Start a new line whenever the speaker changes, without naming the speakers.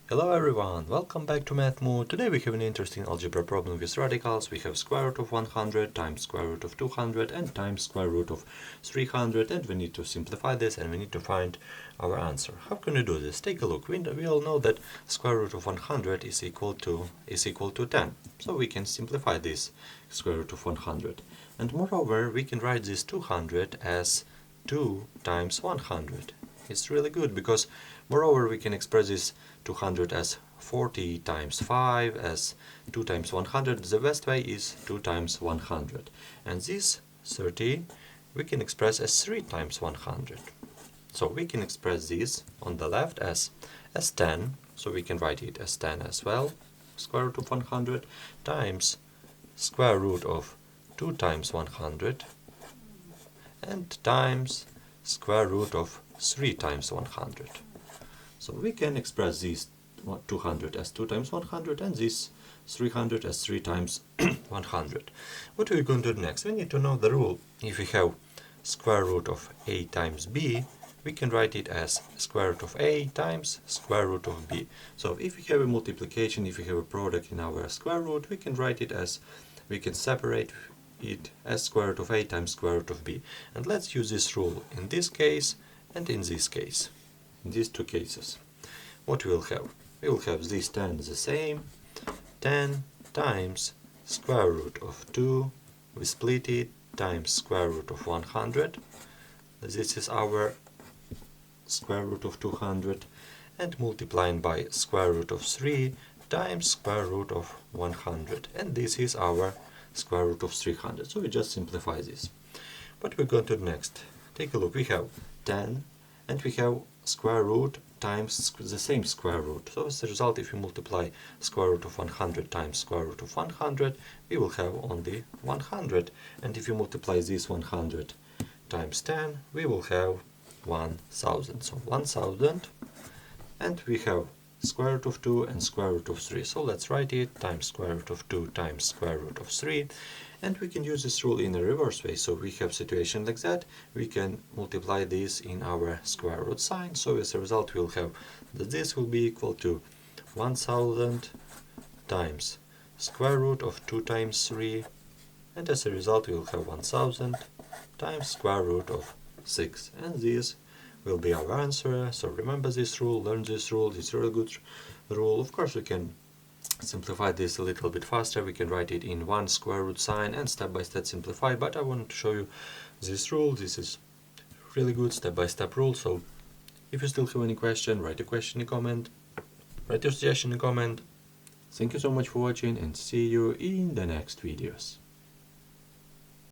Hello everyone, welcome back to Math Mood. Today we have an interesting algebra problem with radicals. We have square root of 100 times square root of 200 and times square root of 300, and we need to simplify this and we need to find our answer. How can we do this? Take a look. We all know that square root of 100 is equal to 10. So we can simplify this square root of 100. And moreover, we can write this 200 as 2 times 100. It's really good because moreover we can express this 200 as 40 times 5 as 2 times 100. The best way is 2 times 100. And this 30 we can express as 3 times 100. So we can express this on the left as 10. So we can write it as 10 as well. Square root of 100 times square root of 2 times 100 and times square root of 3 times 100. So we can express this 200 as 2 times 100 and this 300 as 3 times 100. What are we going to do next? We need to know the rule. If we have square root of a times b, we can write it as square root of a times square root of b. So if we have a multiplication, if we have a product in our square root, we can write it as, we can separate it as square root of a times square root of b. And let's use this rule in this case and in this case, in these two cases. What we will have? We will have this 10 the same, 10 times square root of 2, we split it, times square root of 100, this is our square root of 200, and multiplying by square root of 3 times square root of 100, and this is our square root of 300. So we just simplify this. What we're going to do next? Take a look. We have 10 and we have square root times the same square root. So as a result, if we multiply square root of 100 times square root of 100, we will have only 100. And if you multiply this 100 times 10, we will have 1000. So 1000, and we have square root of 2 and square root of 3. So let's write it times square root of 2 times square root of 3. And we can use this rule in a reverse way. So we have situation like that. We can multiply this in our square root sign. So as a result, we'll have that this will be equal to 1000 times square root of 2 times 3. And as a result, we'll have 1000 times square root of 6. And this will be our answer. So remember this rule, learn this rule. It's a really good rule. Of course, we can simplify this a little bit faster. We can write it in one square root sign and step by step simplify, but I want to show you this rule. This is really good step-by-step rule. So if you still have any question, write a question in comment, write your suggestion in comment. Thank you so much for watching and see you in the next videos.